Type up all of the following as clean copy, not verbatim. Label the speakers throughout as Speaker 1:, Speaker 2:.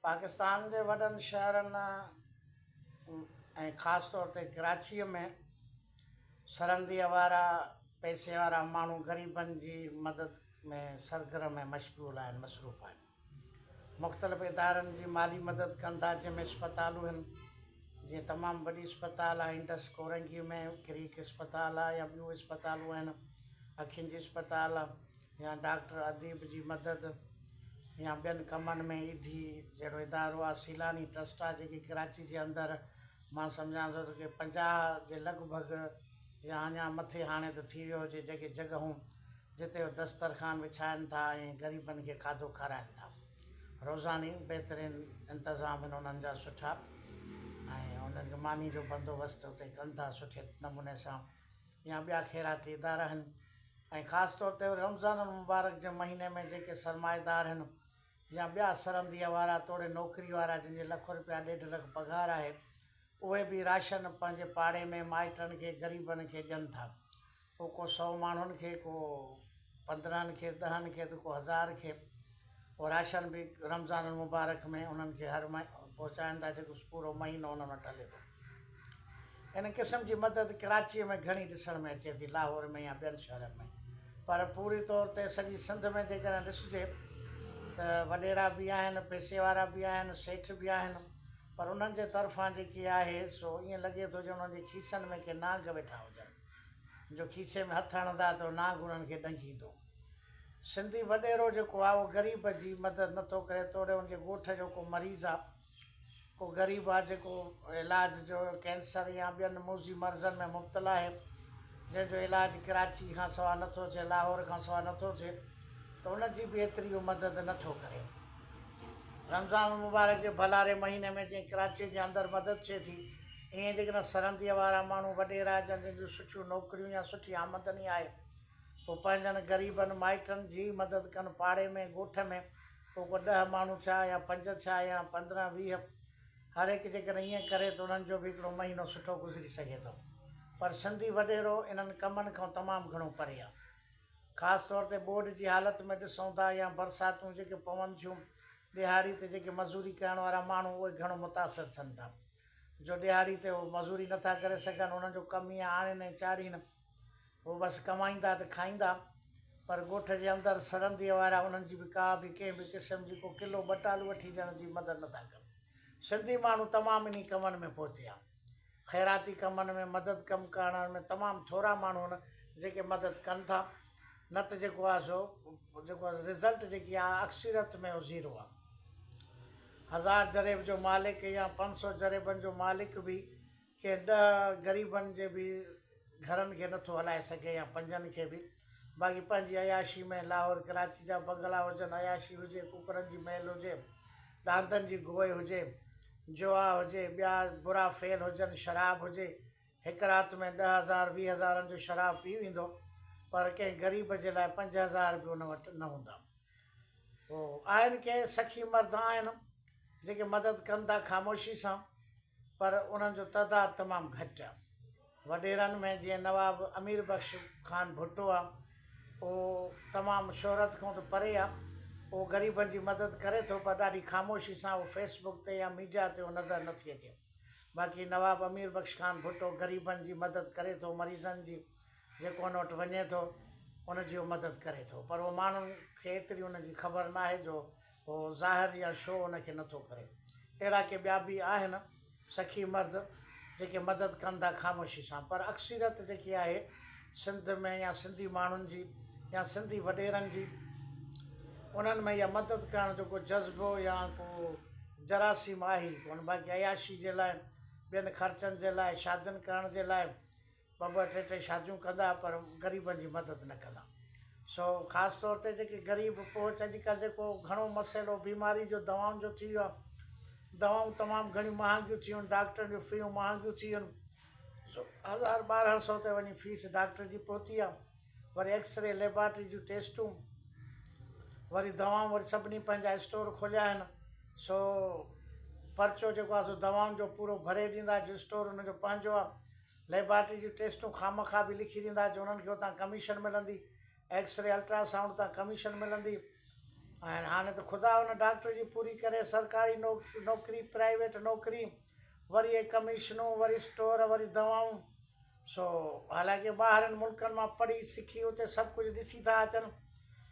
Speaker 1: पाकिस्तान के वॾनि शहरनि ऐं ख़ासि तौर ते कराचीअ में सरहदीअ वारा पैसे वारा माण्हू ग़रीबनि जी मदद में सरगर्म ऐं मशगूल आहिनि, मसरूफ़ आहिनि। मुख़्तलिफ़ इदारनि जी माली मदद कनि था, जंहिंमें इस्पतालूं आहिनि, जीअं तमामु वॾी इस्पताल आहे इंडस कोरंगी में, क्रीक इस्पताल आहे, या ॿियूं इस्पतालूं आहिनि, अखियुनि जी इस्पताल आहे, या डॉक्टर अदीब जी मदद, या ॿियनि कमनि में ईदी जहिड़ो इदारो आहे। सीलानी ट्रस्ट आहे जेकी कराची जे अंदरि मां सम्झां थो त की 50 जे लॻभॻि या अञा मथे हाणे त थी वियो हुजे जेके जॻहूं जिते दस्तरखान विछाइनि था ऐं ग़रीबनि खे खाधो खाराइनि था। रोज़ानी बहितरीनु इंतिज़ाम आहिनि उन्हनि जा सुठा, ऐं उन्हनि खे मानी जो बंदोबस्तु उते कनि था सुठे नमूने सां। या ॿिया ख़ैराती इदारा आहिनि, ऐं ख़ासि तौर ते रमज़ान मुबारक जे महीने में जेके सरमाएदार आहिनि या ॿिया सरहदीअ वारा तोड़े नौकिरी वारा जंहिंजे लखु रुपया 1.5 लख पघार आहे, उहे बि राशन पंहिंजे पाड़े में माइटनि खे ग़रीबनि खे ॾियनि था। पोइ को 100 माण्हुनि खे, को 15 खे, 10 खे, त को 1000 खे उहो राशन बि रमज़ान मुबारक में उन्हनि खे हर पहुचाइनि था, जेको पूरो महीनो उन्हनि वटि हले थो। इन क़िस्म जी मदद कराचीअ में घणी ॾिसण में अचे थी, लाहौर में या ॿियनि शहरनि में। पर पूरी तौर ते सॼी सिंध में जेकॾहिं ॾिसिजे त वॾेरा बि आहिनि, पैसे वारा बि आहिनि, सेठ बि आहिनि, पर उन्हनि जे तरफ़ां जेकी आहे सो ईअं लॻे थो जो उन्हनि जे खीसनि में के नाग वेठा हुजनि, जो खीसे में हथु हणंदा त नाग उन्हनि खे ॾंगींदो। सिंधी वॾेरो जेको आहे उहो ग़रीब जी मदद नथो करे, तोड़े उनजे ॻोठ जो को मरीज़ आहे, को ग़रीब आहे जेको इलाज जो कैंसर या ॿियनि मौज़ी मर्ज़नि में मुब्तला आहे, जंहिंजो इलाजु कराची खां सवाइ नथो थिए, लाहौर खां सवाइ नथो थिए, त उनजी बि एतिरी मदद नथो करे। रमज़ान मुबारक जे भलारे महीने में जीअं कराची जे अंदरि मदद थिए थी, ईअं जेकॾहिं सरहदीअ वारा माण्हू वॾेरा जंहिंजूं सुठियूं नौकिरियूं या सुठी आमदनी आहे, पोइ पंहिंजनि ग़रीबनि माइटनि जी मदद कनि पाड़े में, ॻोठ में। पोइ को 10 माण्हू थिया या 5 थिया या 15 20, हर हिकु जेकॾहिं ईअं करे त उन्हनि जो बि हिकिड़ो महीनो सुठो गुज़री सघे थो। पर सिंधी वॾेरो इन्हनि कमनि खां तमामु घणो परे आहे। ख़ासि तौर ते ॿोॾि जी हालति में ॾिसूं था, या बरसातूं जेके पवनि थियूं, ॾिहाड़ी ते जेके मज़ूरी करण वारा माण्हू उहे घणो मुतासिर थियनि था, जो ॾिहाड़ी ते उहे मज़ूरी नथा करे सघनि, उन्हनि जो कमु ईअं आणीनि ऐं चाढ़ीनि, उहे बसि कमाईंदा त खाईंदा। पर ॻोठ जे अंदरि सरहदीअ वारा उन्हनि जी बि का बि कंहिं बि क़िस्म जी को किलो बटालू वठी ॾियण जी मदद नथा कनि। सिंधी माण्हू तमामु इन कमनि में पहुतिया, ख़ैराती कमनि में मदद कमु करण में तमामु थोरा माण्हू आहिनि जेके मदद कनि था, न त जेको आहे सो जेको आहे रिज़ल्ट जेकी आहे अक्सरियत में उहो ज़ीरो आहे। 1000 जरेब जो मालिक या 500 जरेबनि जो मालिक बि के 10 ग़रीबनि जे बि घरनि खे नथो हलाए सघे, या 5 खे बि। बाक़ी पंहिंजी अयाशी में लाहौर कराची जा बंगला हुजनि, अयाशी हुजे, कुकरनि जी महल हुजे, दांदनि जी गोए हुजे, जुआ हुजे, ॿिया बुरा फेल हुजनि, शराब हुजे, हिकु राति में 10,000 20,000 जो शराब पी वेंदो, पर कंहिं ग़रीब जे लाइ 5,000 बि उन वटि न हूंदा। पोइ आहिनि कंहिं सखी मर्द आहिनि जेके मदद कनि था ख़ामोशी सां, पर उन्हनि जो तइदादु तमामु घटि आहे। वॾेरनि में जीअं नवाब अमीर बख़्श ख़ान भुट्टो आहे, उहो तमामु शोहरत खां त परे आहे, उहो ग़रीबनि जी मदद करे थो, पर ॾाढी ख़ामोशी सां उहो फेसबुक ते या मीडिया ते उहो नज़र नथी अचे। बाक़ी नवाब अमीर बख़्श ख़ान भुट्टो ग़रीबनि जी मदद करे थो, मरीज़नि जी जेको उन वटि वञे थो उनजी उहो मदद करे थो, पर उहो माण्हुनि खे एतिरी उनजी ख़बर न आहे जो उहो ज़ाहिर या शो उनखे नथो करे। अहिड़ा के ॿिया बि आहिनि सखी मर्द जेके मदद कनि था ख़ामोशी सां, पर अक्सरियत जेकी आहे सिंध में या सिंधी माण्हुनि जी या सिंधी वॾेरनि जी, उन्हनि में इहा मदद करण जो को जज़्बो या को जरासीम आहे ई कोन। बाक़ी अयाशी जे लाइ, ॿियनि ख़र्चनि जे लाइ, शादियुनि करण जे लाइ 2-2 3 शादियूं कंदा, पर ग़रीबनि जी मदद न कंदा। सो ख़ासि तौर ते जेके ग़रीब पहुच, अॼुकल्ह जेको घणो मसइलो बीमारी जो दवाउनि जो थी वियो आहे, दवाऊं तमामु घणियूं महांगियूं थी वियूं आहिनि, डॉक्टरनि जूं फ़ियूं महांगियूं थी वियूं आहिनि। सो 1000-1200 ते वञी फीस डॉक्टर जी पहुती आहे, वरी एक्सरे लेबॉरेटरी जूं टेस्टूं, वरी दवाऊं, वरी सभिनी पंहिंजा स्टोर खोलिया आहिनि। सो पर्चो जेको आहे सो दवाउनि जो पूरो भरे ॾींदा, जो स्टोर हुनजो पंहिंजो आहे। लेबॉरेटरी जूं टेस्टूं खामखा बि लिखी ॾींदा, जो उन्हनि खे उतां कमीशन मिलंदी, एक्सरे अल्ट्रासाउंड तां कमीशन मिलंदी, ऐं हाणे त ख़ुदा हुन डॉक्टर जी पूरी करे सरकारी नौकिरी प्राइवेट नौकिरी वरी इहे कमीशनूं वरी स्टोर वरी दवाऊं। सो हालांकि ॿाहिरनि मुल्कनि मां पढ़ी सिखी उते सभु कुझु ॾिसी था अचनि,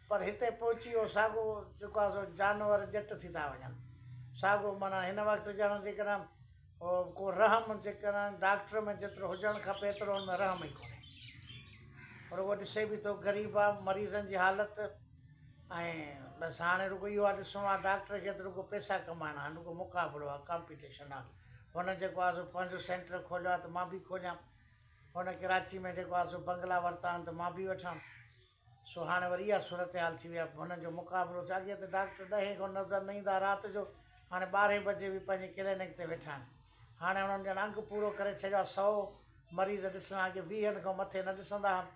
Speaker 1: पर हिते पहुची वियो साॻियो जेको आहे सो जानवर ॼट थी था वञनि। साॻियो माना हिन वक़्तु ॼण जेकॾहिं को रहम जेकॾहिं डॉक्टर में जेतिरो हुजणु खपे एतिरो हुन में रहम ई कोन्हे। पर उहो ॾिसे बि थो ग़रीब आहे मरीज़नि जी हालति, ऐं बसि हाणे रुॻो इहो आहे ॾिसणो आहे डॉक्टर खे त रुॻो पैसा कमाइणा आहिनि, रुॻो मुक़ाबिलो आहे कॉम्पिटिशन आहे। हुन जेको आहे सो पंहिंजो सेंटर खोलियो आहे त मां बि खोलियां, हुन कराची में जेको आहे सो बंगला वरिता आहिनि त मां बि वठां। सो हाणे वरी इहा सूरत हाल थी वई आहे, हुननि जो मुक़ाबिलो थिए। अॻे त डॉक्टर 10 खां नज़र न ईंदा राति जो, हाणे 12 बजे बि पंहिंजे क्लिनिक ते वेठा आहिनि। हाणे हुननि ॼण अंग पूरो करे छॾियो आहे, 100 मरीज़ ॾिसणा, अॻे 20 खां मथे न ॾिसंदा हुआ।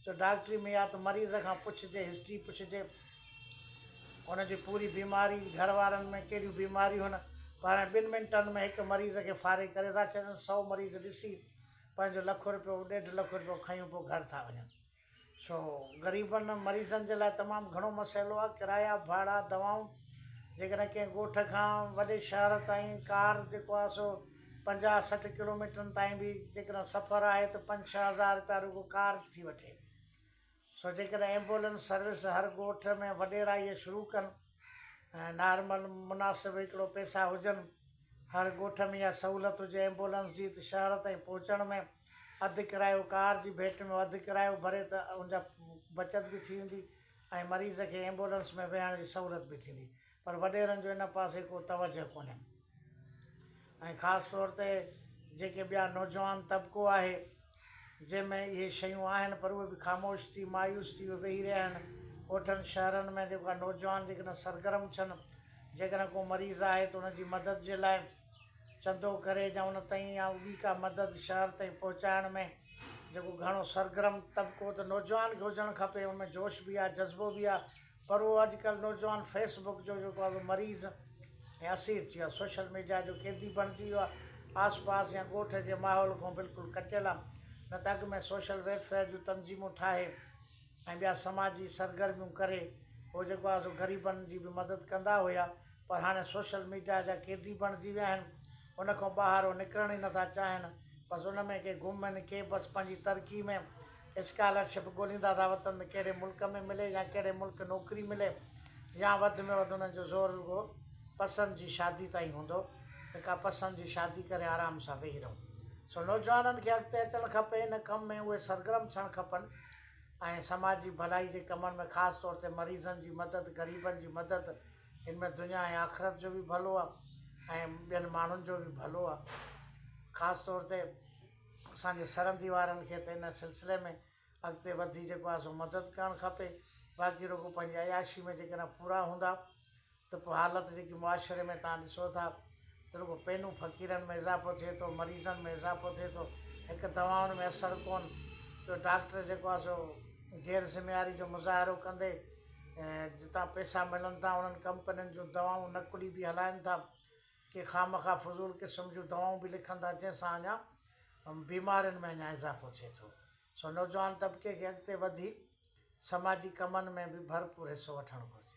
Speaker 1: जो डॉक्टरी में या त मरीज़ खां पुछिजे, हिस्ट्री पुछिजे, हुनजी पूरी बीमारी, घर वारनि में कहिड़ियूं बीमारियूं आहिनि। पर हाणे 2 मिंटनि में हिकु मरीज़ खे फारिग करे था छॾनि, 100 मरीज़ ॾिसी पंहिंजो ₹1,00,000 ₹1.5 लख खयूं पोइ घर था वञनि। सो ग़रीबनि मरीज़नि जे लाइ तमामु घणो मसइलो आहे, किराया भाड़ा दवाऊं। जेकॾहिं कंहिं ॻोठ खां वॾे शहर ताईं कार जेको आहे सो 50-60 किलोमीटरनि ताईं बि जेकॾहिं सफ़रु आहे त 5-6 हज़ार रुपया रुॻो कार थी वठे। सो जेकॾहिं एम्बुलेंस सर्विस हर ॻोठ में वॾेरा इहे शुरू कनि ऐं नॉर्मल मुनासिबु हिकिड़ो पैसा हुजनि, हर ॻोठ में इहा सहूलियत हुजे एम्बुलेंस जी, त शहर ताईं पहुचण में अधु किरायो कार जी भेट में अधु किरायो भरे त उनजा बचत बि थी वेंदी ऐं मरीज़ खे एम्बुलेंस में वेहण जी सहूलियत बि थींदी। पर वॾेरनि जो इन पासे को तवजो कोन्हे। ऐं ख़ासि तौर ते जेके ॿिया नौजवान तबिको आहे जंहिंमें इहे शयूं आहिनि, पर उहे बि ख़ामोश थी मायूस थी वेही रहिया आहिनि। ॻोठनि शहरनि में जेको आहे नौजवान जेकॾहिं सरगर्म थियनि, जेकॾहिं को मरीज़ आहे त उनजी मदद जे लाइ चंदो करे या उन ताईं या ॿी का मदद शहर ताईं पहुचाइण में जेको घणो सरगर्म तबिको त नौजवान खे हुजणु खपे, उनमें जोश बि आहे, जज़्बो बि आहे। पर उहो अॼुकल्ह नौजवान फेसबुक जो जेको आहे मरीज़ ऐं असीर थी वियो आहे, सोशल मीडिया जो कैदी बणिजी वियो आहे, आस पास या ॻोठ जे माहौल खां बिल्कुलु कटियलु आहे। न त अॻु में सोशल वेलफेयर जूं तंज़ीमूं ठाहे ऐं ॿिया समाजी सरगर्मियूं करे उहो जेको आहे सो ग़रीबनि जी बि मदद कंदा हुया। पर हाणे सोशल मीडिया जा कैदी बणिजी विया आहिनि, उन खां ॿाहिरि निकिरण ई नथा चाहिनि। बसि उन में के घुमनि, के बसि पंहिंजी तरक़ी में स्कॉलरशिप ॻोल्हींदा था वतन, कहिड़े मुल्क में मिले या कहिड़े मुल्क नौकिरी मिले, या वधि में वधि उन्हनि जो ज़ोर रुॻो पसंदि जी शादी ताईं हूंदो त का पसंदि जी शादी करे आराम सां वेही रहूं। सो नौजवाननि खे अॻिते अचणु खपे, इन कम में उहे सरगर्म थियणु खपनि ऐं समाजी भलाई जे कमनि में ख़ासि तौर ते मरीज़नि जी मदद, ग़रीबनि जी मदद, हिन में दुनिया ऐं आख़िरत जो बि भलो आहे ऐं ॿियनि माण्हुनि जो बि भलो आहे। ख़ासि तौर ते असांजे सरहदी वारनि खे त इन सिलसिले में अॻिते वधी जेको आहे सो मदद करणु खपे। बाक़ी रुॻो पंहिंजी अयाशी में जेकॾहिं पूरा हूंदा त पोइ हालति जेकी मुआशरे में तव्हां ॾिसो था त रुॻो पेनूं फ़क़ीरनि में इज़ाफ़ो थिए थो, मरीज़नि में इज़ाफ़ो थिए थो, हिकु दवाउनि में असरु कोन। ॿियो डॉक्टर जेको आहे सो गैर ज़िमेवारी जो मुज़ाहिरो कंदे जितां पैसा मिलनि था उन्हनि कंपनियुनि जूं दवाऊं नक़ुली बि हलाइनि था, के ख़ामख़ा फज़ूल क़िस्म जूं दवाऊं बि लिखनि था, जंहिंसां अञा बीमारियुनि में अञा इज़ाफ़ो थिए थो। सो नौजवान तबिके खे अॻिते वधी समाजी कमनि में बि भरपूर हिसो वठणु घुरिजे।